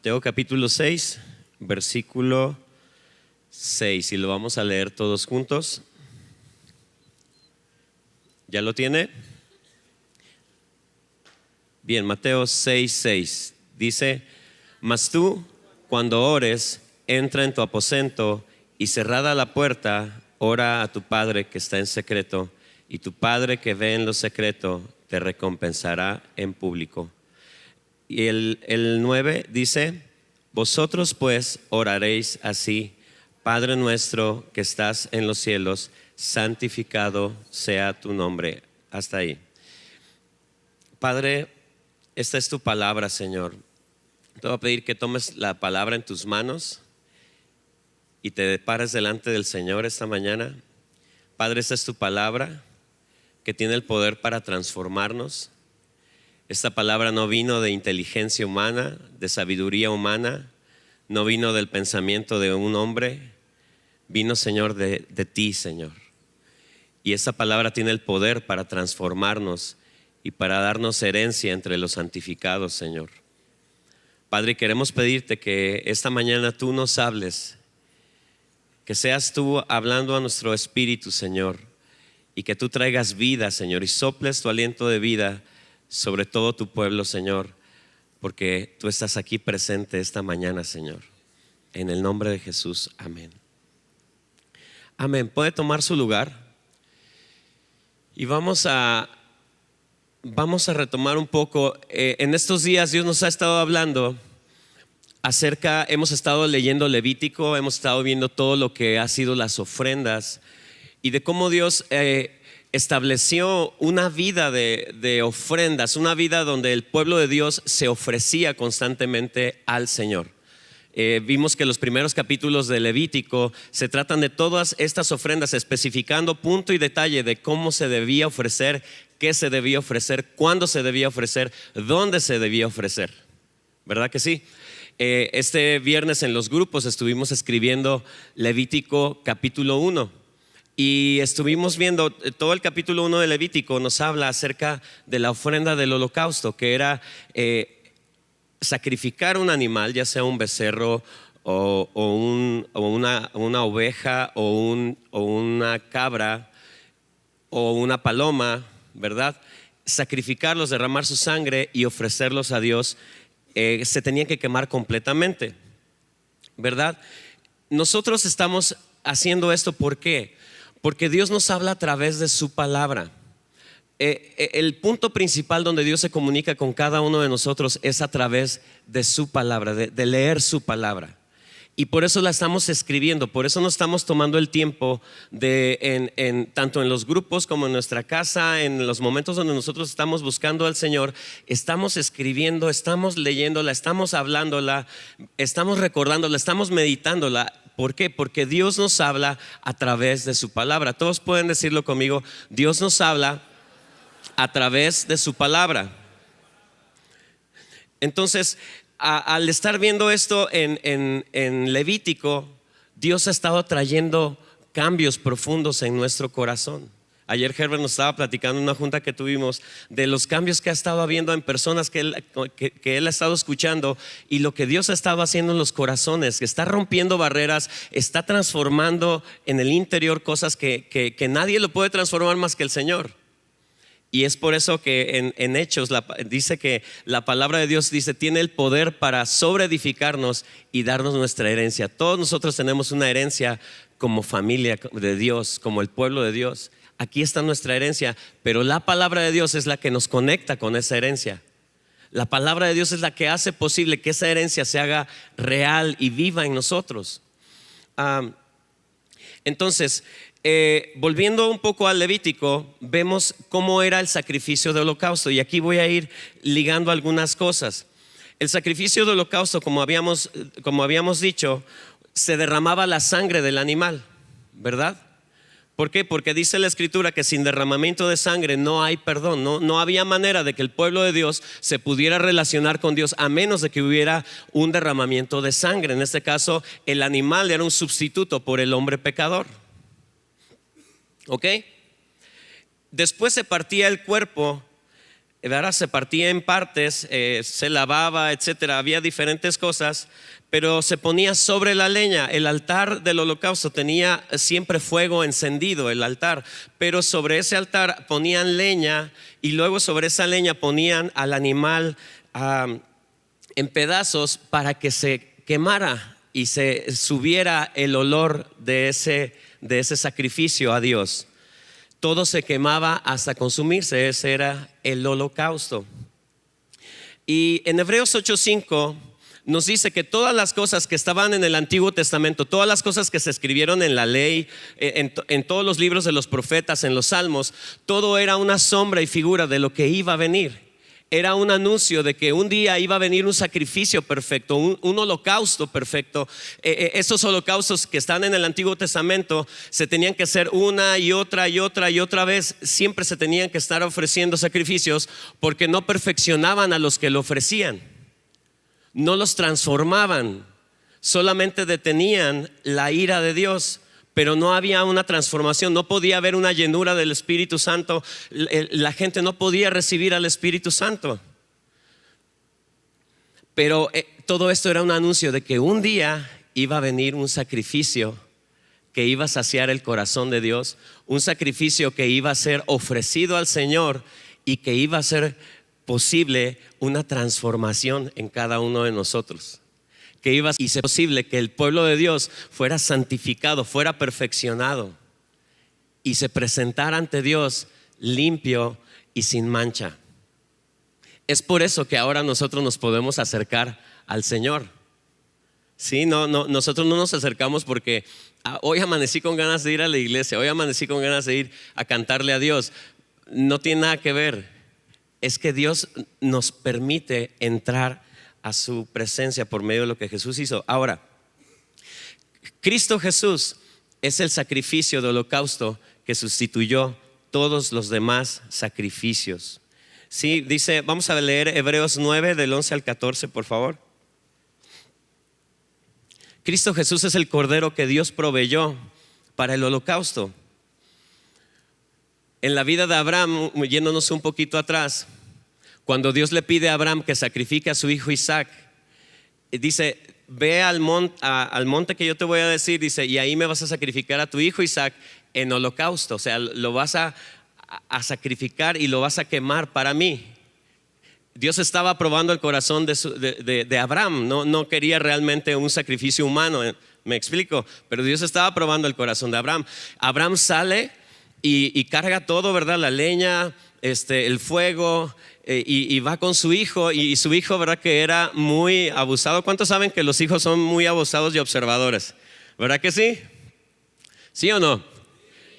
Mateo capítulo 6, versículo 6, y lo vamos a leer todos juntos. ¿Ya lo tiene? Bien, Mateo 6, 6 dice: Mas tú, cuando ores, entra en tu aposento y cerrada la puerta, ora a tu Padre que está en secreto, y tu Padre que ve en lo secreto te recompensará en público. Y el 9 dice: Vosotros pues oraréis así: Padre nuestro que estás en los cielos, santificado sea tu nombre. Hasta ahí. Padre, esta es tu palabra, Señor. Te voy a pedir que tomes la palabra en tus manos y te pares delante del Señor esta mañana. Padre, esta es tu palabra que tiene el poder para transformarnos. Esta palabra no vino de inteligencia humana, de sabiduría humana, no vino del pensamiento de un hombre, vino, Señor, de ti, Señor. Y esta palabra tiene el poder para transformarnos y para darnos herencia entre los santificados, Señor. Padre, queremos pedirte que esta mañana tú nos hables, que seas tú hablando a nuestro espíritu, Señor, y que tú traigas vida, Señor, y soples tu aliento de vida sobre todo tu pueblo, Señor, porque tú estás aquí presente esta mañana, Señor. En el nombre de Jesús, amén. Amén. Puede tomar su lugar y vamos a retomar un poco. En estos días Dios nos ha estado hablando hemos estado leyendo Levítico, hemos estado viendo todo lo que ha sido las ofrendas y de cómo Dios estableció una vida de ofrendas, una vida donde el pueblo de Dios se ofrecía constantemente al Señor. Vimos que los primeros capítulos de Levítico se tratan de todas estas ofrendas, especificando punto y detalle de cómo se debía ofrecer, qué se debía ofrecer, cuándo se debía ofrecer, dónde se debía ofrecer. ¿Verdad que sí? Este viernes en los grupos estuvimos escribiendo Levítico capítulo 1. Y estuvimos viendo todo el capítulo 1 de Levítico. Nos habla acerca de la ofrenda del holocausto, que era sacrificar un animal, ya sea un becerro o una oveja o una cabra o una paloma, ¿verdad? Sacrificarlos, derramar su sangre y ofrecerlos a Dios. Se tenían que quemar completamente, ¿verdad? Nosotros estamos haciendo esto, ¿por qué? Porque Dios nos habla a través de su palabra. El punto principal donde Dios se comunica con cada uno de nosotros es a través de su palabra, de leer su palabra. Y por eso la estamos escribiendo, por eso nos estamos tomando el tiempo tanto en los grupos como en nuestra casa, en los momentos donde nosotros estamos buscando al Señor, estamos escribiendo, estamos leyéndola, estamos hablándola, estamos recordándola, estamos meditándola. ¿Por qué? Porque Dios nos habla a través de su palabra. Todos pueden decirlo conmigo: Dios nos habla a través de su palabra. Entonces, al estar viendo esto en Levítico, Dios ha estado trayendo cambios profundos en nuestro corazón. Ayer Herbert nos estaba platicando en una junta que tuvimos de los cambios que ha estado habiendo en personas que él ha estado escuchando, y lo que Dios ha estado haciendo en los corazones, que está rompiendo barreras, está transformando en el interior cosas que nadie lo puede transformar más que el Señor. Y es por eso que en Hechos dice que la palabra de Dios tiene el poder para sobreedificarnos y darnos nuestra herencia. Todos nosotros tenemos una herencia como familia de Dios, como el pueblo de Dios. Aquí está nuestra herencia, pero la palabra de Dios es la que nos conecta con esa herencia. La palabra de Dios es la que hace posible que esa herencia se haga real y viva en nosotros. Entonces, volviendo un poco al Levítico, vemos cómo era el sacrificio de holocausto, y aquí voy a ir ligando algunas cosas. El sacrificio de holocausto, como habíamos dicho, se derramaba la sangre del animal, ¿verdad? ¿Por qué? Porque dice la Escritura que sin derramamiento de sangre no hay perdón. No había manera de que el pueblo de Dios se pudiera relacionar con Dios a menos de que hubiera un derramamiento de sangre. En este caso, el animal era un sustituto por el hombre pecador. ¿Ok? Después se partía el cuerpo ¿verdad? Se partía en partes, se lavaba, etcétera. Había diferentes cosas, pero se ponía sobre la leña. El altar del holocausto tenía siempre fuego encendido, el altar, pero sobre ese altar ponían leña y luego sobre esa leña ponían al animal en pedazos para que se quemara y se subiera el olor de ese sacrificio a Dios. Todo se quemaba hasta consumirse. Ese era el holocausto. Y en Hebreos 8:5 nos dice que todas las cosas que estaban en el Antiguo Testamento, todas las cosas que se escribieron en la ley, en todos los libros de los profetas, en los salmos, todo era una sombra y figura de lo que iba a venir. Era un anuncio de que un día iba a venir un sacrificio perfecto, un holocausto perfecto. Esos holocaustos que están en el Antiguo Testamento se tenían que hacer una y otra y otra y otra vez. Siempre se tenían que estar ofreciendo sacrificios porque no perfeccionaban a los que lo ofrecían. No los transformaban, solamente detenían la ira de Dios. Pero no había una transformación, no podía haber una llenura del Espíritu Santo. La gente no podía recibir al Espíritu Santo. Pero todo esto era un anuncio de que un día iba a venir un sacrificio que iba a saciar el corazón de Dios, un sacrificio que iba a ser ofrecido al Señor y que iba a ser posible una transformación en cada uno de nosotros. Que iba a ser posible que el pueblo de Dios fuera santificado, fuera perfeccionado y se presentara ante Dios limpio y sin mancha. Es por eso que ahora nosotros nos podemos acercar al Señor. Sí, nosotros no nos acercamos porque hoy amanecí con ganas de ir a la iglesia, hoy amanecí con ganas de ir a cantarle a Dios. No tiene nada que ver. Es que Dios nos permite entrar a su presencia por medio de lo que Jesús hizo. Ahora, Cristo Jesús es el sacrificio de holocausto que sustituyó todos los demás sacrificios. Sí, dice, vamos a leer Hebreos 9 del 11 al 14, por favor. Cristo Jesús es el cordero que Dios proveyó para el holocausto. En la vida de Abraham, yéndonos un poquito atrás, cuando Dios le pide a Abraham que sacrifique a su hijo Isaac, dice, ve al monte que yo te voy a decir, dice, y ahí me vas a sacrificar a tu hijo Isaac en holocausto. O sea, lo vas a sacrificar y lo vas a quemar para mí. Dios estaba probando el corazón de Abraham. No quería realmente un sacrificio humano, me explico, pero Dios estaba probando el corazón de Abraham. Abraham sale y carga todo, ¿verdad? La leña, el fuego, y va con su hijo, y su hijo, ¿verdad? Que era muy abusado. ¿Cuántos saben que los hijos son muy abusados y observadores? ¿Verdad que sí? ¿Sí o no?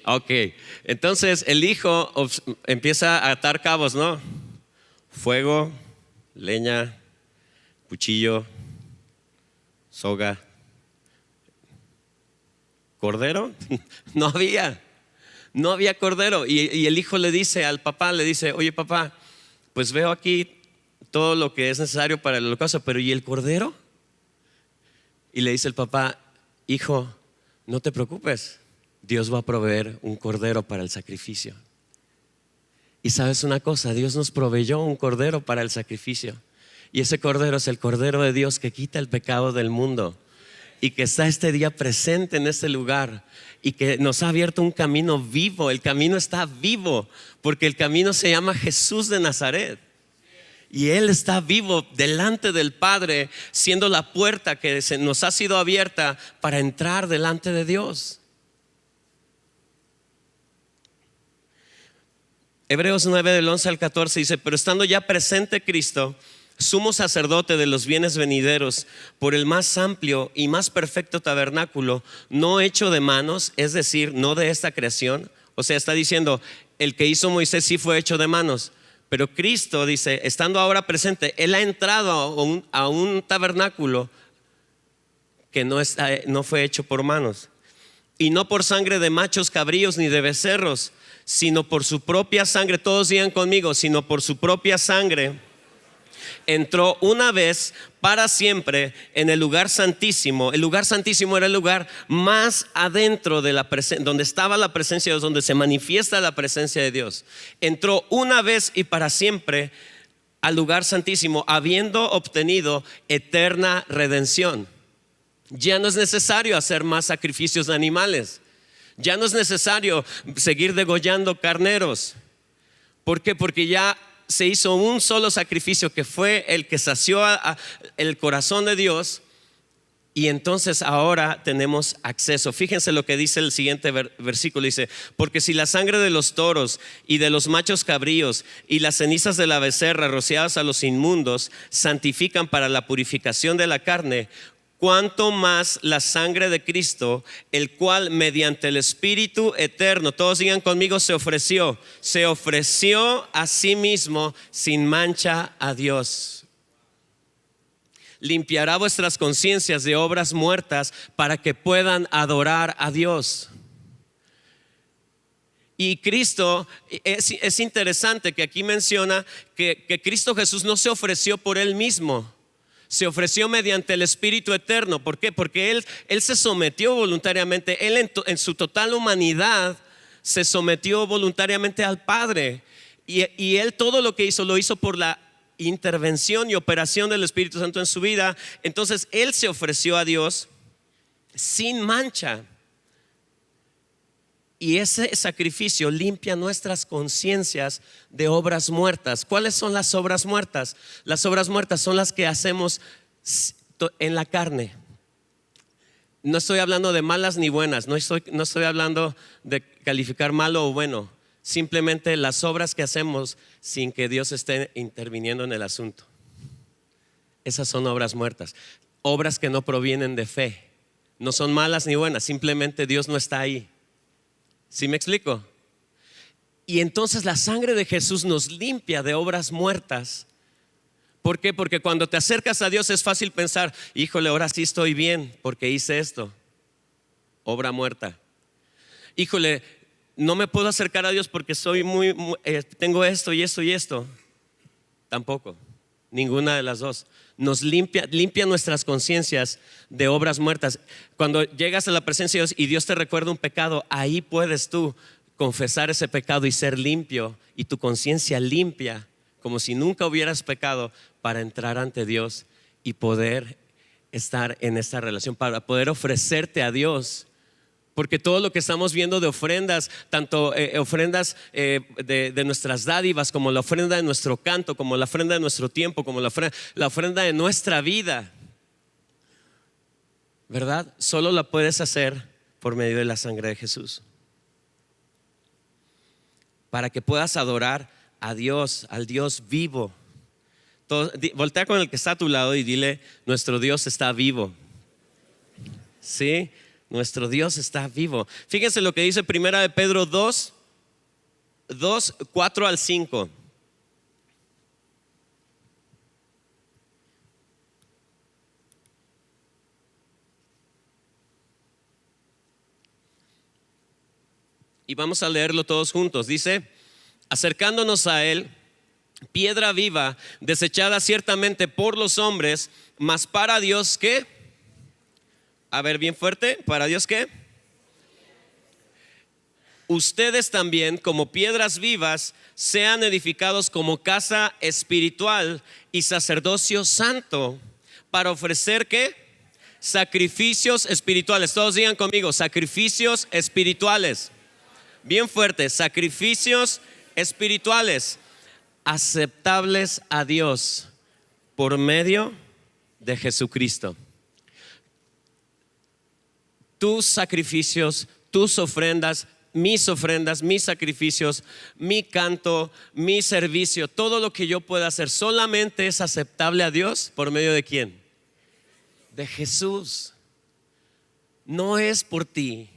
Ok, entonces el hijo empieza a atar cabos, ¿no? Fuego, leña, cuchillo, soga. ¿Cordero? No había cordero. Y el hijo le dice al papá, le dice, oye papá, pues veo aquí todo lo que es necesario para el holocausto, pero ¿y el cordero? Y le dice el papá, hijo, no te preocupes, Dios va a proveer un cordero para el sacrificio. Y sabes una cosa, Dios nos proveyó un cordero para el sacrificio. Y ese cordero es el cordero de Dios que quita el pecado del mundo y que está este día presente en este lugar y que nos ha abierto un camino vivo. El camino está vivo porque el camino se llama Jesús de Nazaret. Y Él está vivo delante del Padre, siendo la puerta que nos ha sido abierta para entrar delante de Dios. Hebreos 9 del 11 al 14 dice, pero estando ya presente Cristo, sumo sacerdote de los bienes venideros, por el más amplio y más perfecto tabernáculo, no hecho de manos, es decir, no de esta creación. O sea, está diciendo, el que hizo Moisés sí fue hecho de manos, pero Cristo dice, estando ahora presente, Él ha entrado a un tabernáculo que no fue hecho por manos, y no por sangre de machos cabríos ni de becerros, sino por su propia sangre. Todos digan conmigo, sino por su propia sangre, entró una vez para siempre en el lugar santísimo. El lugar santísimo era el lugar más adentro de la presencia, donde estaba la presencia de Dios, donde se manifiesta la presencia de Dios. Entró una vez y para siempre al lugar santísimo, habiendo obtenido eterna redención. Ya no es necesario hacer más sacrificios de animales. Ya no es necesario seguir degollando carneros. ¿Por qué? Porque ya se hizo un solo sacrificio que fue el que sació el corazón de Dios, y entonces ahora tenemos acceso. Fíjense lo que dice el siguiente versículo, dice: porque si la sangre de los toros y de los machos cabríos y las cenizas de la becerra rociadas a los inmundos santifican para la purificación de la carne, cuánto más la sangre de Cristo, el cual mediante el Espíritu eterno, todos digan conmigo, se ofreció a sí mismo sin mancha a Dios. Limpiará vuestras conciencias de obras muertas para que puedan adorar a Dios. Y Cristo, es interesante que aquí menciona que Cristo Jesús no se ofreció por Él mismo. Se ofreció mediante el Espíritu eterno. ¿Por qué? Porque Él se sometió voluntariamente. Él en su total humanidad se sometió voluntariamente al Padre. Y Él todo lo que hizo, lo hizo por la intervención y operación del Espíritu Santo en su vida. Entonces Él se ofreció a Dios sin mancha. Y ese sacrificio limpia nuestras conciencias de obras muertas. ¿Cuáles son las obras muertas? Las obras muertas son las que hacemos en la carne. No estoy hablando de malas ni buenas, no estoy hablando de calificar malo o bueno. Simplemente las obras que hacemos sin que Dios esté interviniendo en el asunto. Esas son obras muertas. Obras que no provienen de fe. No son malas ni buenas, simplemente Dios no está ahí. ¿Sí me explico? Y entonces la sangre de Jesús nos limpia de obras muertas. ¿Por qué? Porque cuando te acercas a Dios es fácil pensar: híjole, ahora sí estoy bien porque hice esto. Obra muerta. Híjole, no me puedo acercar a Dios porque soy tengo esto y esto y esto. Tampoco, ninguna de las dos. Nos limpia nuestras conciencias de obras muertas. Cuando llegas a la presencia de Dios y Dios te recuerda un pecado, ahí puedes tú confesar ese pecado y ser limpio, y tu conciencia limpia, como si nunca hubieras pecado, para entrar ante Dios y poder estar en esta relación, para poder ofrecerte a Dios. Porque todo lo que estamos viendo de ofrendas, tanto ofrendas de nuestras dádivas, como la ofrenda de nuestro canto, como la ofrenda de nuestro tiempo, como la ofrenda de nuestra vida, ¿verdad? Solo la puedes hacer por medio de la sangre de Jesús. Para que puedas adorar a Dios, al Dios vivo. Voltea con el que está a tu lado y dile: nuestro Dios está vivo. ¿Sí? Nuestro Dios está vivo. Fíjense lo que dice Primera de Pedro 2, 4 al 5. Y vamos a leerlo todos juntos. Dice: acercándonos a Él, piedra viva, desechada ciertamente por los hombres, mas para Dios, ¿qué? A ver, bien fuerte. ¿Para Dios qué? Ustedes también, como piedras vivas, sean edificados como casa espiritual y sacerdocio santo, para ofrecer ¿qué? Sacrificios espirituales. Todos digan conmigo: sacrificios espirituales. Bien fuerte: sacrificios espirituales, aceptables a Dios por medio de Jesucristo. Tus sacrificios, tus ofrendas, mis sacrificios, mi canto, mi servicio, todo lo que yo pueda hacer solamente es aceptable a Dios por medio de ¿quién? De Jesús. No es por ti,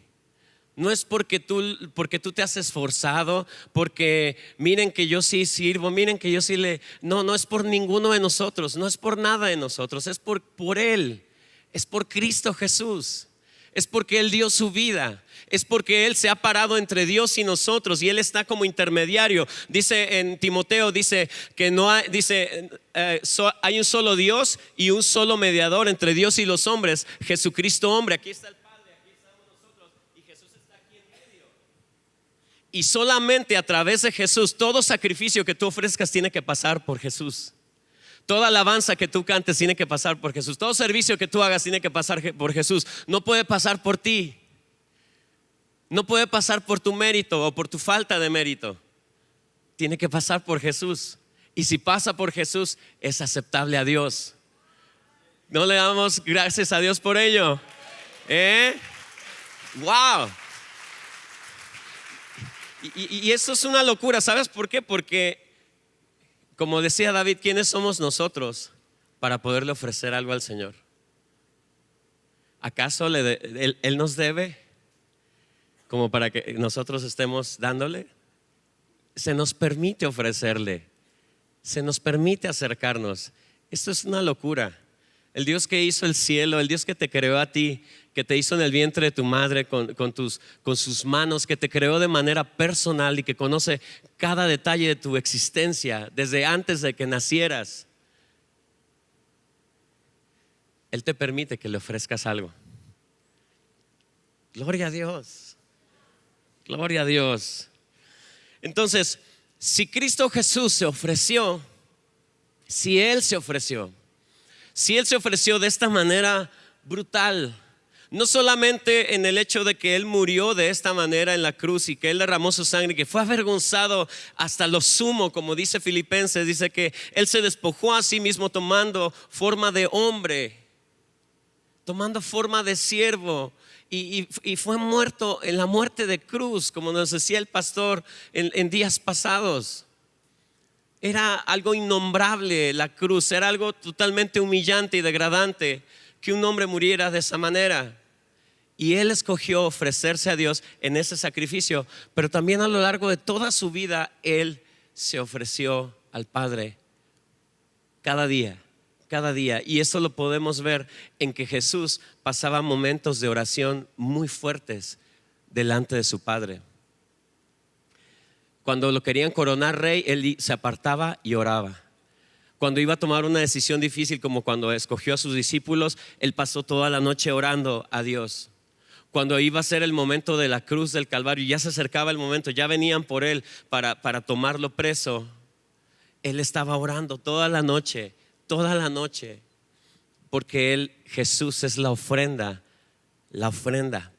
no es porque tú te has esforzado, porque miren que yo sí sirvo, miren que yo sí no es por ninguno de nosotros, no es por nada de nosotros, es por Él, es por Cristo Jesús. es porque Él dio su vida, es porque Él se ha parado entre Dios y nosotros y Él está como intermediario. Dice en Timoteo, dice que no hay, hay un solo Dios y un solo mediador entre Dios y los hombres, Jesucristo hombre. Aquí está el Padre, aquí estamos nosotros y Jesús está aquí en medio. Y solamente a través de Jesús, todo sacrificio que tú ofrezcas tiene que pasar por Jesús. Toda alabanza que tú cantes tiene que pasar por Jesús. Todo servicio que tú hagas tiene que pasar por Jesús. No puede pasar por ti. No puede pasar por tu mérito o por tu falta de mérito. Tiene que pasar por Jesús. Y si pasa por Jesús, es aceptable a Dios. ¿No le damos gracias a Dios por ello? ¡Wow! Y eso es una locura. ¿Sabes por qué? Porque, como decía David, ¿quiénes somos nosotros para poderle ofrecer algo al Señor? ¿Acaso Él nos debe como para que nosotros estemos dándole? Se nos permite ofrecerle, se nos permite acercarnos. Esto es una locura. El Dios que hizo el cielo, el Dios que te creó a ti, que te hizo en el vientre de tu madre con sus manos, que te creó de manera personal y que conoce cada detalle de tu existencia desde antes de que nacieras. Él te permite que le ofrezcas algo. Gloria a Dios. Gloria a Dios. Entonces, si Cristo Jesús se ofreció, si Él se ofreció de esta manera brutal, no solamente en el hecho de que Él murió de esta manera en la cruz y que Él derramó su sangre, que fue avergonzado hasta lo sumo, como dice Filipenses, dice que Él se despojó a sí mismo tomando forma de hombre, tomando forma de siervo, y fue muerto en la muerte de cruz, como nos decía el pastor en días pasados. Era algo innombrable la cruz, era algo totalmente humillante y degradante que un hombre muriera de esa manera. Y Él escogió ofrecerse a Dios en ese sacrificio, pero también a lo largo de toda su vida Él se ofreció al Padre cada día. Y eso lo podemos ver en que Jesús pasaba momentos de oración muy fuertes delante de su Padre. Cuando lo querían coronar rey, Él se apartaba y oraba. Cuando iba a tomar una decisión difícil, como cuando escogió a sus discípulos, Él pasó toda la noche orando a Dios. Cuando iba a ser el momento de la cruz del Calvario, ya se acercaba el momento, ya venían por Él para tomarlo preso, Él estaba orando toda la noche, porque Jesús es la ofrenda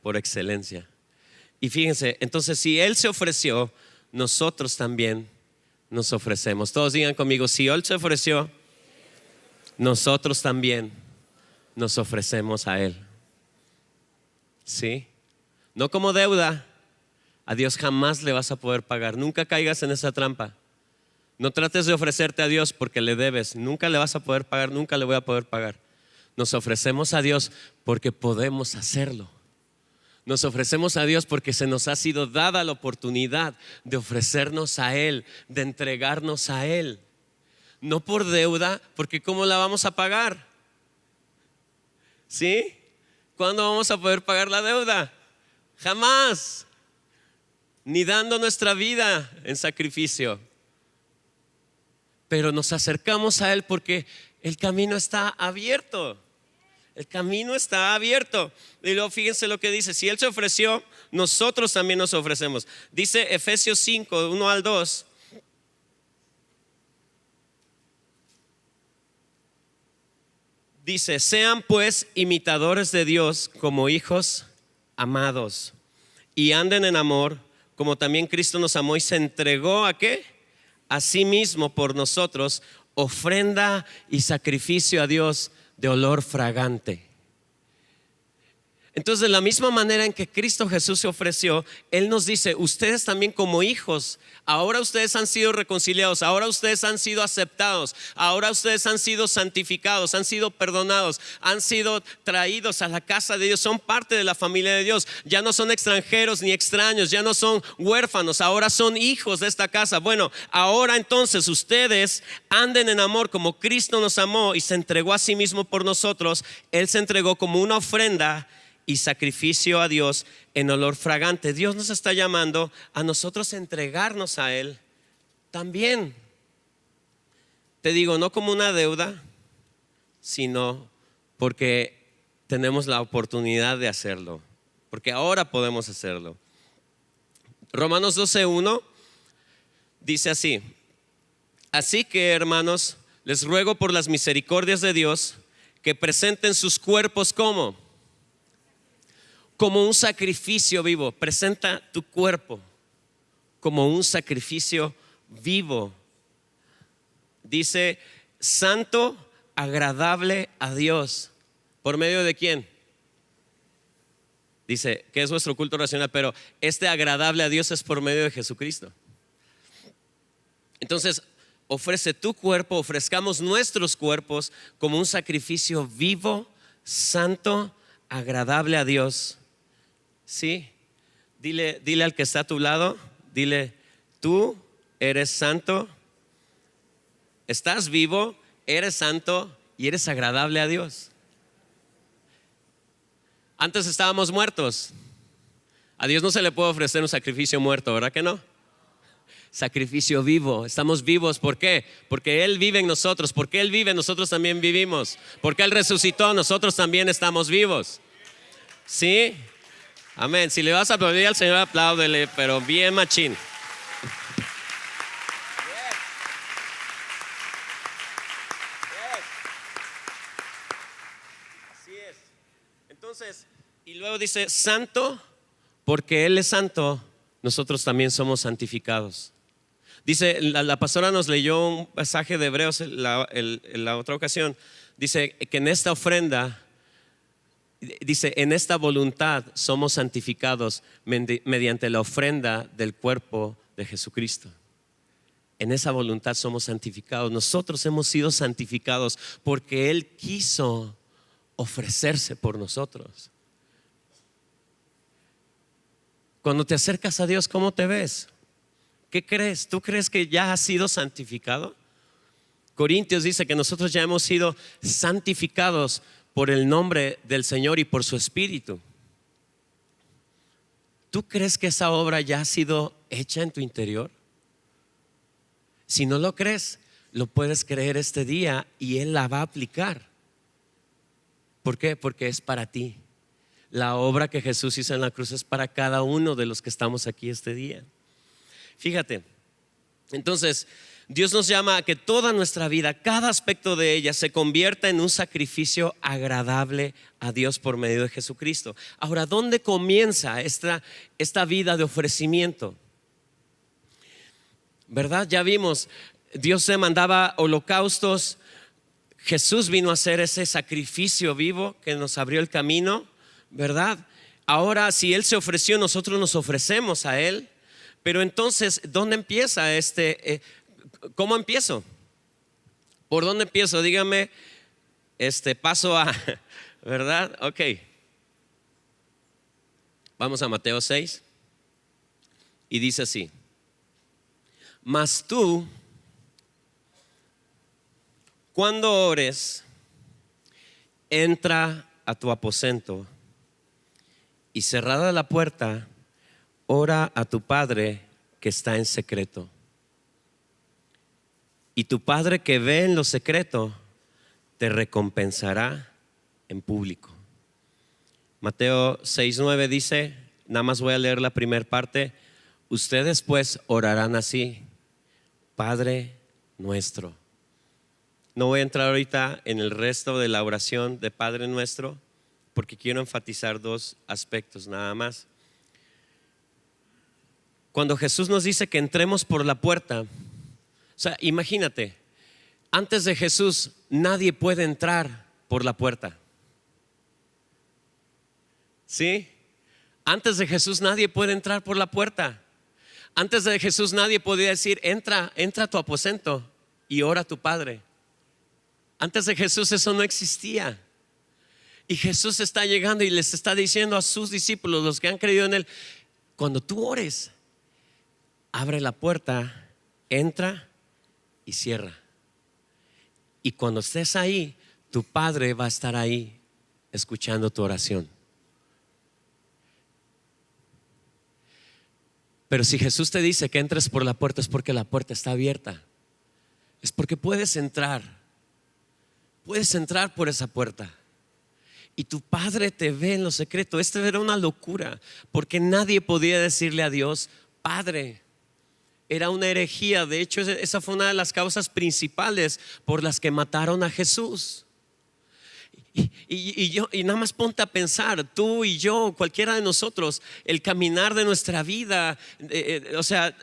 por excelencia. Y fíjense, entonces si Él se ofreció, nosotros también nos ofrecemos. Todos digan conmigo, si Él se ofreció, nosotros también nos ofrecemos a Él. ¿Sí? No como deuda. A Dios jamás le vas a poder pagar. Nunca caigas en esa trampa. No trates de ofrecerte a Dios porque le debes. Nunca le vas a poder pagar, nunca le voy a poder pagar. Nos ofrecemos a Dios porque podemos hacerlo. Nos ofrecemos a Dios porque se nos ha sido dada la oportunidad de ofrecernos a Él, de entregarnos a Él. No por deuda, porque ¿cómo la vamos a pagar? ¿Sí? ¿Cuándo vamos a poder pagar la deuda? Jamás. Ni dando nuestra vida en sacrificio. Pero nos acercamos a Él porque el camino está abierto. El camino está abierto. Y luego fíjense lo que dice: si Él se ofreció, nosotros también nos ofrecemos. Dice Efesios 5, 1 al 2. Dice: sean pues imitadores de Dios como hijos amados, y anden en amor, como también Cristo nos amó y se entregó ¿a qué? A sí mismo por nosotros, ofrenda y sacrificio a Dios de olor fragante. Entonces, de la misma manera en que Cristo Jesús se ofreció, Él nos dice: ustedes también como hijos, ahora ustedes han sido reconciliados, ahora ustedes han sido aceptados, ahora ustedes han sido santificados, han sido perdonados, han sido traídos a la casa de Dios, son parte de la familia de Dios. Ya no son extranjeros ni extraños, ya no son huérfanos, ahora son hijos de esta casa. Bueno, ahora entonces ustedes anden en amor como Cristo nos amó y se entregó a sí mismo por nosotros. Él se entregó como una ofrenda y sacrificio a Dios en olor fragante. Dios nos está llamando a nosotros entregarnos a Él también. Te digo, no como una deuda, sino porque tenemos la oportunidad de hacerlo, porque ahora podemos hacerlo. Romanos 12:1 dice así: así que, hermanos, les ruego por las misericordias de Dios que presenten sus cuerpos como un sacrificio vivo. Presenta tu cuerpo como un sacrificio vivo. Dice, santo, agradable a Dios. ¿Por medio de quién? Dice que es nuestro culto racional, pero este agradable a Dios es por medio de Jesucristo. Entonces, ofrece tu cuerpo, ofrezcamos nuestros cuerpos como un sacrificio vivo, santo, agradable a Dios. ¿Sí? Dile al que está a tu lado, dile, tú eres santo, estás vivo, eres santo y eres agradable a Dios. Antes estábamos muertos. A Dios no se le puede ofrecer un sacrificio muerto, ¿verdad que no? Sacrificio vivo, estamos vivos. ¿Por qué? Porque Él vive en nosotros. Porque Él vive, nosotros también vivimos. Porque Él resucitó, nosotros también estamos vivos. ¿Sí? Amén. Si le vas a aplaudir al Señor, apláudele, pero bien machín. Así es. Entonces, y luego dice, santo, porque Él es santo, nosotros también somos santificados. Dice, la pastora nos leyó un pasaje de Hebreos en la otra ocasión. Dice que en esta ofrenda, dice, en esta voluntad somos santificados mediante la ofrenda del cuerpo de Jesucristo. En esa voluntad somos santificados. Nosotros hemos sido santificados porque Él quiso ofrecerse por nosotros. Cuando te acercas a Dios, ¿cómo te ves? ¿Qué crees? ¿Tú crees que ya has sido santificado? Corintios dice que nosotros ya hemos sido santificados por el nombre del Señor y por su Espíritu. ¿Tú crees que esa obra ya ha sido hecha en tu interior? Si no lo crees, lo puedes creer este día y Él la va a aplicar. ¿Por qué? Porque es para ti. La obra que Jesús hizo en la cruz es para cada uno de los que estamos aquí este día. Fíjate, entonces Dios nos llama a que toda nuestra vida, cada aspecto de ella se convierta en un sacrificio agradable a Dios por medio de Jesucristo. Ahora, ¿dónde comienza esta vida de ofrecimiento? ¿Verdad? Ya vimos, Dios se mandaba holocaustos, Jesús vino a hacer ese sacrificio vivo que nos abrió el camino, ¿verdad? Ahora, si Él se ofreció, nosotros nos ofrecemos a Él. Pero entonces, ¿dónde empieza ¿cómo empiezo? ¿Por dónde empiezo? Dígame, paso a, ¿verdad? Ok. Vamos a Mateo 6 y dice así: mas tú, cuando ores, entra a tu aposento y cerrada la puerta, ora a tu Padre que está en secreto. Y tu Padre que ve en lo secreto te recompensará en público. Mateo 6:9 dice, nada más voy a leer la primera parte: ustedes pues orarán así: Padre nuestro. No voy a entrar ahorita en el resto de la oración de Padre nuestro, porque quiero enfatizar dos aspectos nada más. Cuando Jesús nos dice que entremos por la puerta, o sea, imagínate, antes de Jesús nadie puede entrar por la puerta. ¿Sí? Antes de Jesús nadie puede entrar por la puerta. Antes de Jesús nadie podía decir, entra a tu aposento y ora a tu Padre. Antes de Jesús eso no existía. Y Jesús está llegando y les está diciendo a sus discípulos, los que han creído en Él, cuando tú ores, abre la puerta, entra y cierra. Y cuando estés ahí, tu Padre va a estar ahí escuchando tu oración. Pero si Jesús te dice que entres por la puerta, es porque la puerta está abierta. Es porque puedes entrar por esa puerta. Y tu Padre te ve en lo secreto. Esta era una locura, porque nadie podía decirle a Dios Padre. Era una herejía. De hecho, esa fue una de las causas principales por las que mataron a Jesús. Y nada más ponte a pensar, tú y yo, cualquiera de nosotros, el caminar de nuestra vida, o sea,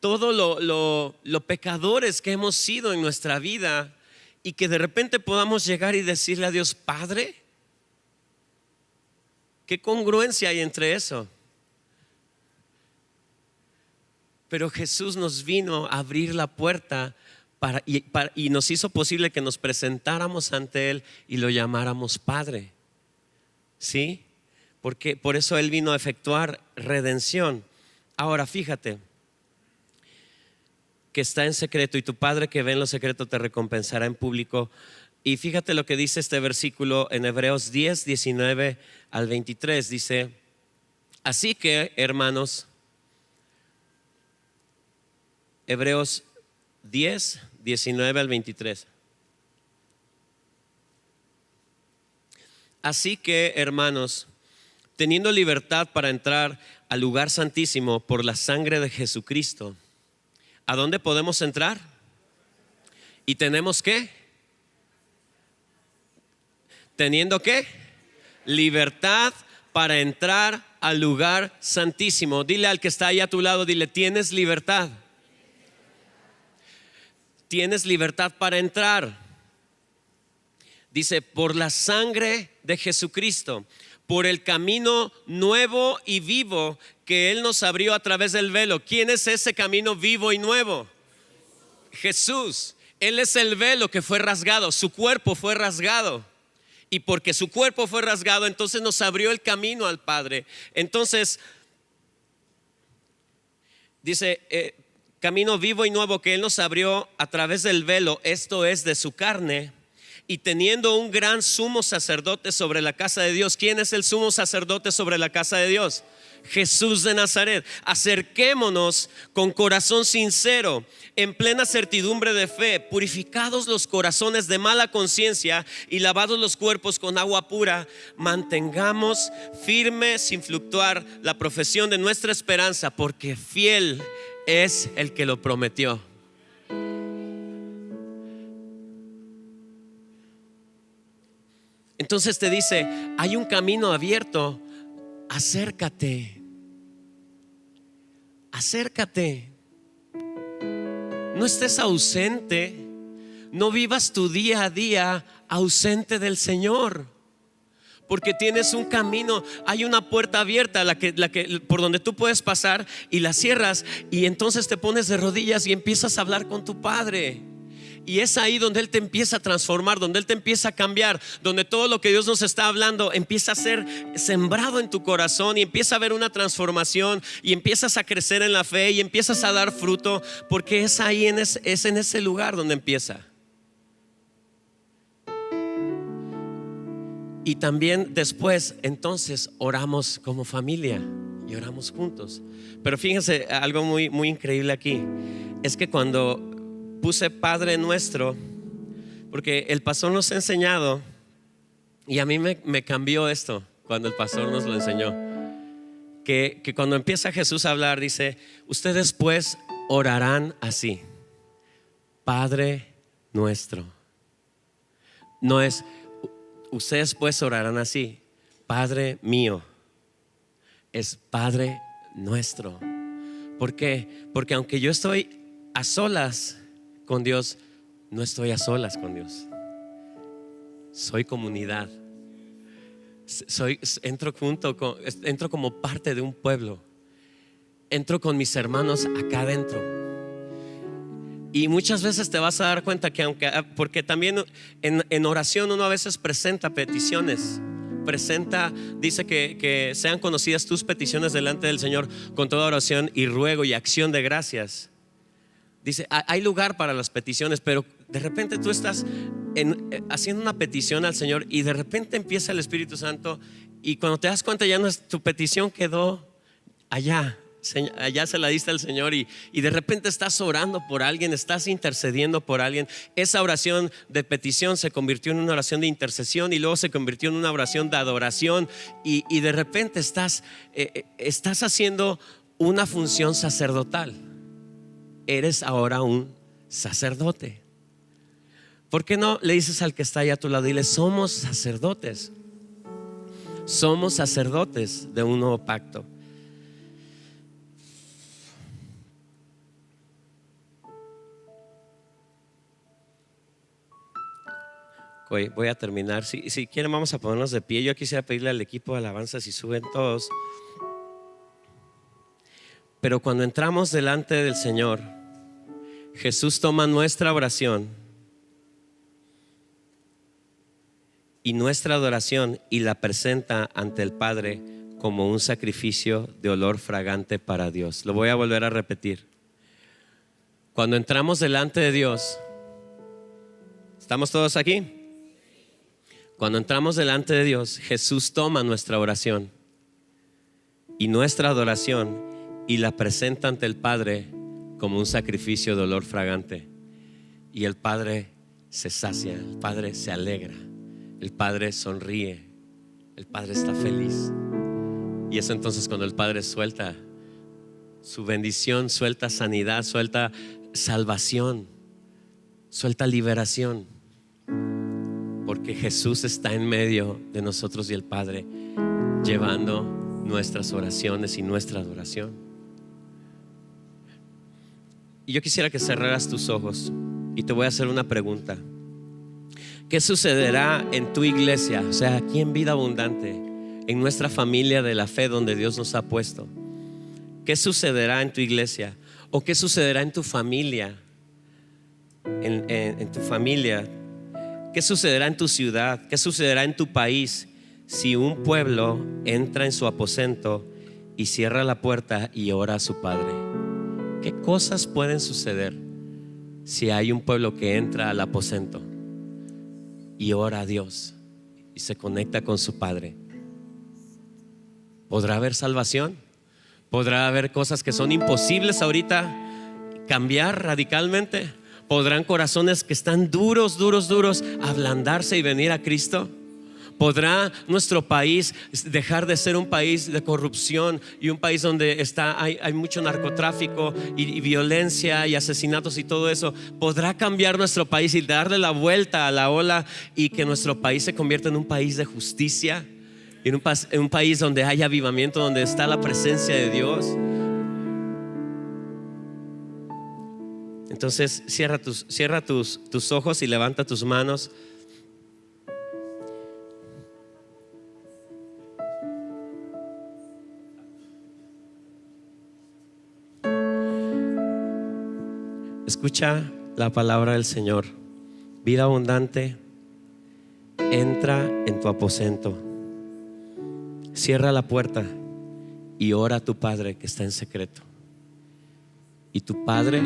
todo lo pecadores que hemos sido en nuestra vida, y que de repente podamos llegar y decirle a Dios Padre. ¿Qué congruencia hay entre eso? Pero Jesús nos vino a abrir la puerta y nos hizo posible que nos presentáramos ante Él y lo llamáramos Padre. ¿Sí? Porque por eso Él vino a efectuar redención. Ahora fíjate que está en secreto, y tu Padre que ve en lo secreto te recompensará en público. Y fíjate lo que dice este versículo en Hebreos 10, 19 al 23. Dice: así que, hermanos, Hebreos 10, 19 al 23. Así que, hermanos, teniendo libertad para entrar al lugar santísimo por la sangre de Jesucristo, ¿a dónde podemos entrar? ¿Y tenemos qué? ¿Teniendo qué? Libertad para entrar al lugar santísimo. Dile al que está ahí a tu lado, dile: tienes libertad. Tienes libertad para entrar. Dice: por la sangre de Jesucristo, por el camino nuevo y vivo que Él nos abrió a través del velo. ¿Quién es ese camino vivo y nuevo? Jesús. Él es el velo que fue rasgado, su cuerpo fue rasgado. Y porque su cuerpo fue rasgado, entonces nos abrió el camino al Padre. Entonces dice: camino vivo y nuevo que Él nos abrió a través del velo, esto es, de su carne. Y teniendo un gran sumo sacerdote sobre la casa de Dios. ¿Quién es el sumo sacerdote sobre la casa de Dios? Jesús de Nazaret. Acerquémonos con corazón sincero, en plena certidumbre de fe, purificados los corazones de mala conciencia y lavados los cuerpos con agua pura. Mantengamos firme sin fluctuar la profesión de nuestra esperanza, porque fiel es el que lo prometió. Entonces te dice: hay un camino abierto, acércate. Acércate. No estés ausente. No vivas tu día a día ausente del Señor, porque tienes un camino. Hay una puerta abierta por donde tú puedes pasar, y la cierras, y entonces te pones de rodillas y empiezas a hablar con tu Padre. Y es ahí donde Él te empieza a transformar, donde Él te empieza a cambiar, donde todo lo que Dios nos está hablando empieza a ser sembrado en tu corazón, y empieza a haber una transformación, y empiezas a crecer en la fe, y empiezas a dar fruto, porque es ahí, es en ese lugar donde empieza. Y también después, entonces, oramos como familia y oramos juntos. Pero fíjense, algo muy, muy increíble aquí es que cuando puse Padre Nuestro, porque el pastor nos ha enseñado, y a mí me cambió esto cuando el pastor nos lo enseñó, que cuando empieza Jesús a hablar, dice: ustedes pues orarán así: Padre Nuestro. No es ustedes pues orarán así: Padre mío. Es Padre Nuestro. ¿Por qué? Porque aunque yo estoy a solas con Dios, no estoy a solas con Dios. Soy comunidad. Entro como parte de un pueblo. Entro con mis hermanos acá adentro. Y muchas veces te vas a dar cuenta que porque también en oración uno a veces presenta peticiones. Dice que sean conocidas tus peticiones delante del Señor con toda oración y ruego y acción de gracias. Dice: hay lugar para las peticiones, pero de repente tú estás haciendo una petición al Señor, y de repente empieza el Espíritu Santo, y cuando te das cuenta ya no es tu petición, quedó allá, ya se la diste al Señor y de repente estás orando por alguien, estás intercediendo por alguien. Esa oración de petición se convirtió en una oración de intercesión y luego se convirtió en una oración de adoración y de repente estás haciendo una función sacerdotal. Eres ahora un sacerdote. ¿Por qué no le dices al que está allá a tu lado? Dile: somos sacerdotes. Somos sacerdotes de un nuevo pacto. Voy a terminar. Si quieren, vamos a ponernos de pie. Yo quisiera pedirle al equipo de alabanza si suben todos. Pero cuando entramos delante del Señor, Jesús toma nuestra oración y nuestra adoración y la presenta ante el Padre como un sacrificio de olor fragante para Dios. Lo voy a volver a repetir. Cuando entramos delante de Dios, ¿estamos todos aquí? Cuando entramos delante de Dios, Jesús toma nuestra oración y nuestra adoración y la presenta ante el Padre como un sacrificio de olor fragante. Y el Padre se sacia, el Padre se alegra, el Padre sonríe, el Padre está feliz. Y es entonces cuando el Padre suelta su bendición, suelta sanidad, suelta salvación, suelta liberación. Porque Jesús está en medio de nosotros y el Padre, llevando nuestras oraciones y nuestra adoración. Y yo quisiera que cerraras tus ojos y te voy a hacer una pregunta. ¿Qué sucederá en tu iglesia? O sea, aquí en Vida Abundante, en nuestra familia de la fe donde Dios nos ha puesto. ¿Qué sucederá en tu iglesia? ¿O qué sucederá en tu familia? En tu familia. ¿Qué sucederá en tu ciudad? ¿Qué sucederá en tu país si un pueblo entra en su aposento y cierra la puerta y ora a su Padre? ¿Qué cosas pueden suceder si hay un pueblo que entra al aposento y ora a Dios y se conecta con su Padre? ¿Podrá haber salvación? ¿Podrá haber cosas que son imposibles ahorita cambiar radicalmente? ¿Podrán corazones que están duros ablandarse y venir a Cristo? ¿Podrá nuestro país dejar de ser un país de corrupción y un país donde hay mucho narcotráfico y violencia y asesinatos y todo eso? ¿Podrá cambiar nuestro país y darle la vuelta a la ola y que nuestro país se convierta en un país de justicia? En un país donde haya avivamiento, donde está la presencia de Dios. Entonces cierra tus ojos y levanta tus manos. Escucha la palabra del Señor. Vida Abundante, entra en tu aposento, cierra la puerta y ora a tu Padre que está en secreto. Y tu Padre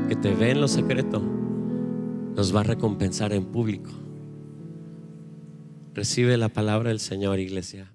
que te ve en lo secreto nos va a recompensar en público. Recibe la palabra del Señor, iglesia.